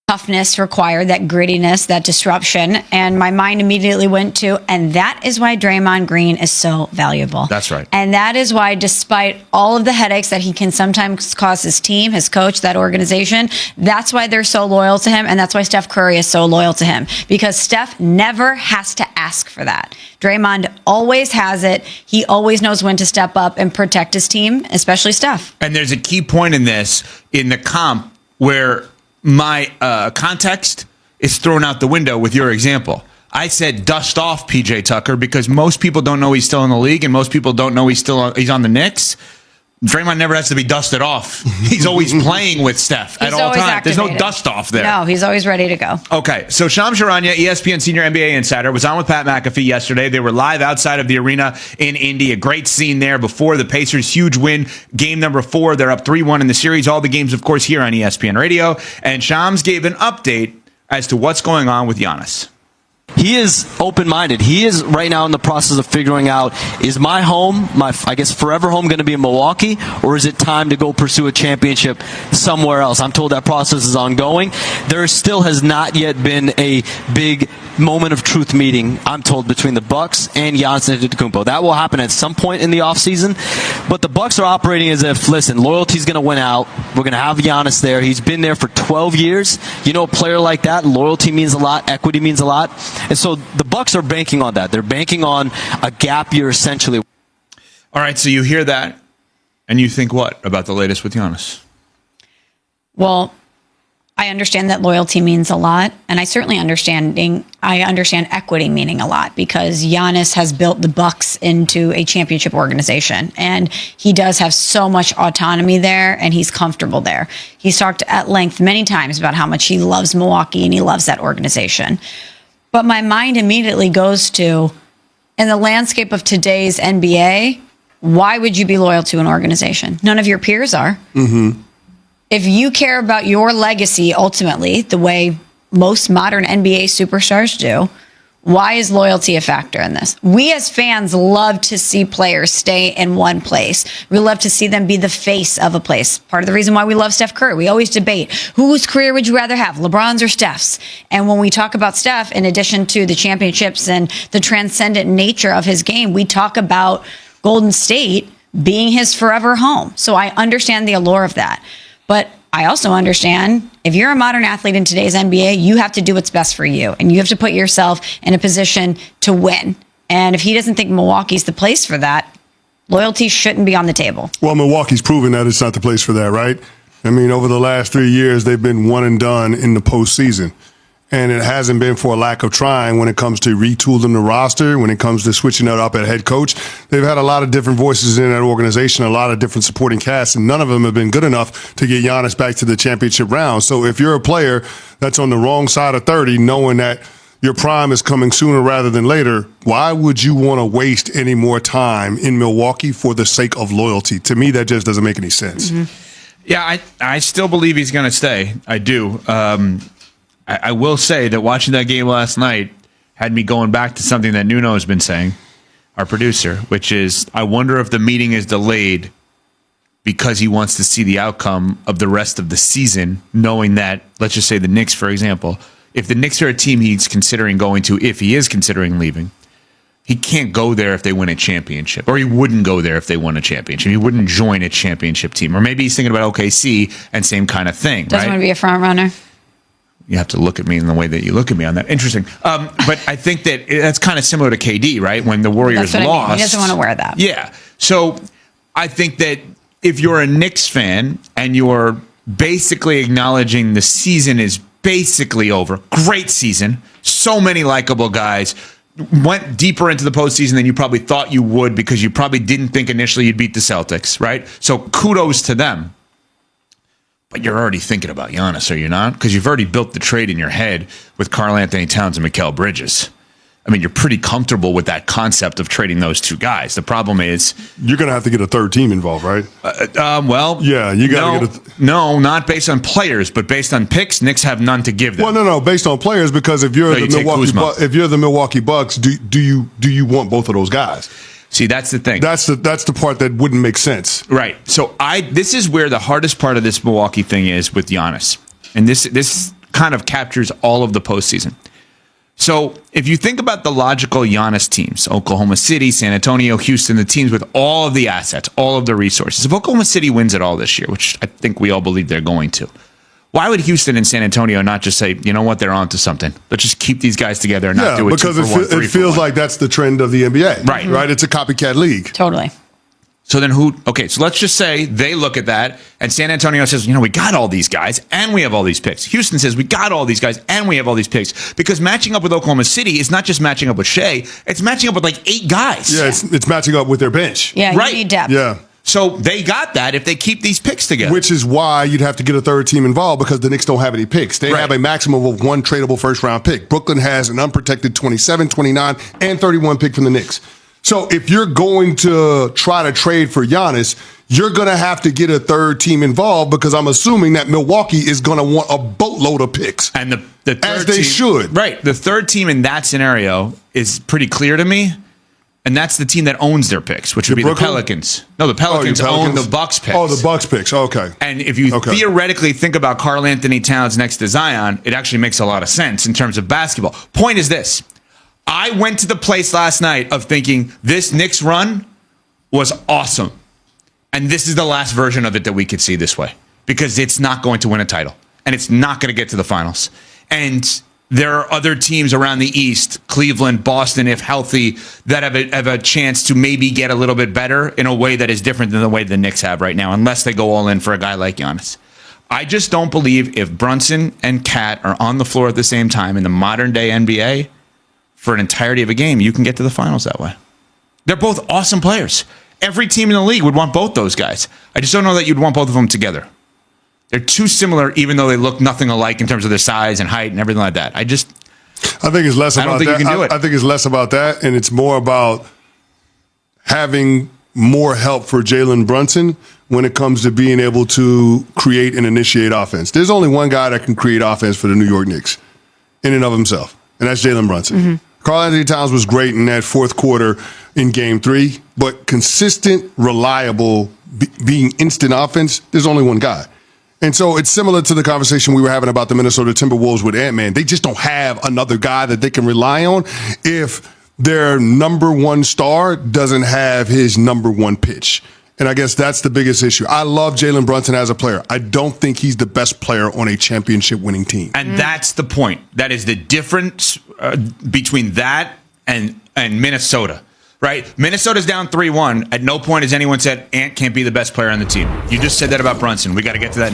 toughness required, that grittiness, that disruption. And my mind immediately went to, and that is why Draymond Green is so valuable. That's right. And that is why, despite all of the headaches that he can sometimes cause his team, his coach, that organization, that's why they're so loyal to him. And that's why Steph Curry is so loyal to him, because Steph never has to ask for that. Draymond always has it. He always knows when to step up and protect his team, especially Steph. And there's a key point in this, in the comp, where my context is thrown out the window with your example. I said dust off PJ Tucker because most people don't know he's still in the league, and most people don't know he's on the Knicks. Draymond never has to be dusted off. He's always playing with Steph at all times. There's no dust off there. No, he's always ready to go. Okay, so Shams Charania, ESPN senior NBA insider, was on with Pat McAfee yesterday. They were live outside of the arena in Indy. A great scene there before the Pacers' huge win, game number 4. They're up 3-1 in the series. All the games, of course, here on ESPN Radio. And Shams gave an update as to what's going on with Giannis. He is open-minded. He is right now in the process of figuring out, is my home, my, I guess, forever home going to be in Milwaukee, or is it time to go pursue a championship somewhere else? I'm told that process is ongoing. There still has not yet been a big moment of truth meeting, I'm told, between the Bucks and Giannis Antetokounmpo. That will happen at some point in the offseason, but the Bucks are operating as if, listen, loyalty's going to win out. We're going to have Giannis there. He's been there for 12 years. You know, a player like that, loyalty means a lot, equity means a lot. And so the Bucks are banking on that. They're banking on a gap year, essentially. All right, so you hear that, and you think what about the latest with Giannis? Well, I understand that loyalty means a lot, and I certainly understand equity meaning a lot, because Giannis has built the Bucks into a championship organization, and he does have so much autonomy there, and he's comfortable there. He's talked at length many times about how much he loves Milwaukee and he loves that organization. But my mind immediately goes to, in the landscape of today's NBA, why would you be loyal to an organization? None of your peers are. Mm-hmm. If you care about your legacy, ultimately, the way most modern NBA superstars do, why is loyalty a factor in this? We as fans love to see players stay in one place. We love to see them be the face of a place. Part of the reason why we love Steph Curry. We always debate, whose career would you rather have, LeBron's or Steph's? And when we talk about Steph, in addition to the championships and the transcendent nature of his game, we talk about Golden State being his forever home. So I understand the allure of that. But I also understand, if you're a modern athlete in today's NBA, you have to do what's best for you, and you have to put yourself in a position to win. And if he doesn't think Milwaukee's the place for that, loyalty shouldn't be on the table. Well, Milwaukee's proven that it's not the place for that, right? I mean, over the last 3 years, they've been one and done in the postseason. And it hasn't been for a lack of trying when it comes to retooling the roster, when it comes to switching it up at head coach. They've had a lot of different voices in that organization, a lot of different supporting casts, and none of them have been good enough to get Giannis back to the championship round. So if you're a player that's on the wrong side of 30, knowing that your prime is coming sooner rather than later, why would you want to waste any more time in Milwaukee for the sake of loyalty? To me, that just doesn't make any sense. Mm-hmm. Yeah, I still believe he's going to stay. I do. I will say that watching that game last night had me going back to something that Nuno has been saying, our producer, which is, I wonder if the meeting is delayed because he wants to see the outcome of the rest of the season, knowing that, let's just say the Knicks, for example, if the Knicks are a team he's considering going to, if he is considering leaving, he can't go there if they win a championship, or he wouldn't go there if they won a championship. He wouldn't join a championship team, or maybe he's thinking about OKC and same kind of thing. Doesn't want to be a front runner. You have to look at me in the way that you look at me on that. Interesting. But I think that that's kind of similar to KD, right? When the Warriors lost. I mean. He doesn't want to wear that. Yeah. So I think that if you're a Knicks fan and you're basically acknowledging the season is basically over, great season, so many likable guys, went deeper into the postseason than you probably thought you would, because you probably didn't think initially you'd beat the Celtics, right? So kudos to them. But you're already thinking about Giannis, are you not? Because you've already built the trade in your head with Karl-Anthony Towns and Mikal Bridges. I mean, you're pretty comfortable with that concept of trading those two guys. The problem is, you're going to have to get a third team involved, right? Well, yeah, you got to get no, not based on players, but based on picks. Knicks have none to give them. Well, no, based on players, because if you're the Milwaukee Bucks, do you want both of those guys? See, that's the thing. That's the part that wouldn't make sense. Right. So this is where the hardest part of this Milwaukee thing is with Giannis. And this kind of captures all of the postseason. So if you think about the logical Giannis teams, Oklahoma City, San Antonio, Houston, the teams with all of the assets, all of the resources, if Oklahoma City wins it all this year, which I think we all believe they're going to, why would Houston and San Antonio not just say, you know what, they're on to something? Let's just keep these guys together and not do it because 2 for 1, 3 it for feels 1. like that's the trend of the NBA. Right. Right? It's a copycat league. Totally. So then so let's just say they look at that and San Antonio says, we got all these guys and we have all these picks. Houston says, we got all these guys and we have all these picks. Because matching up with Oklahoma City is not just matching up with Shea, it's matching up with like 8 guys. Yeah, it's matching up with their bench. Yeah, Right. you need depth. Yeah. So they got that if they keep these picks together. Which is why you'd have to get a third team involved because the Knicks don't have any picks. They Right. have a maximum of 1 tradable first-round pick. Brooklyn has an unprotected 27, 29, and 31 pick from the Knicks. So if you're going to try to trade for Giannis, you're going to have to get a third team involved because I'm assuming that Milwaukee is going to want a boatload of picks. And the third as they team, should. Right. The third team in that scenario is pretty clear to me. And that's the team that owns their picks, which would be Brooklyn? the Pelicans. No, the Pelicans own the Bucks picks. Oh, the Bucks picks. Okay. And if you theoretically think about Karl Anthony Towns next to Zion, it actually makes a lot of sense in terms of basketball. Point is this. I went to the place last night of thinking this Knicks run was awesome. And this is the last version of it that we could see this way because it's not going to win a title and it's not going to get to the finals. And there are other teams around the East, Cleveland, Boston, if healthy, that have a chance to maybe get a little bit better in a way that is different than the way the Knicks have right now, unless they go all in for a guy like Giannis. I just don't believe if Brunson and Cat are on the floor at the same time in the modern day NBA for an entirety of a game, you can get to the finals that way. They're both awesome players. Every team in the league would want both those guys. I just don't know that you'd want both of them together. They're too similar, even though they look nothing alike in terms of their size and height and everything like that. I think it's less about I don't think that. you can do it. I think it's less about that, and it's more about having more help for Jalen Brunson when it comes to being able to create and initiate offense. There's only one guy that can create offense for the New York Knicks in and of himself, and that's Jalen Brunson. Mm-hmm. Karl Anthony Towns was great in that fourth quarter in Game 3, but consistent, reliable, being instant offense, there's only one guy. And so it's similar to the conversation we were having about the Minnesota Timberwolves with Ant-Man. They just don't have another guy that they can rely on if their number one star doesn't have his number one pitch. And I guess that's the biggest issue. I love Jalen Brunson as a player. I don't think he's the best player on a championship winning team. And that's the point. That is the difference between that and Minnesota, right? Minnesota's down 3-1. At no point has anyone said Ant can't be the best player on the team. You just said that about Brunson. We got to get to that.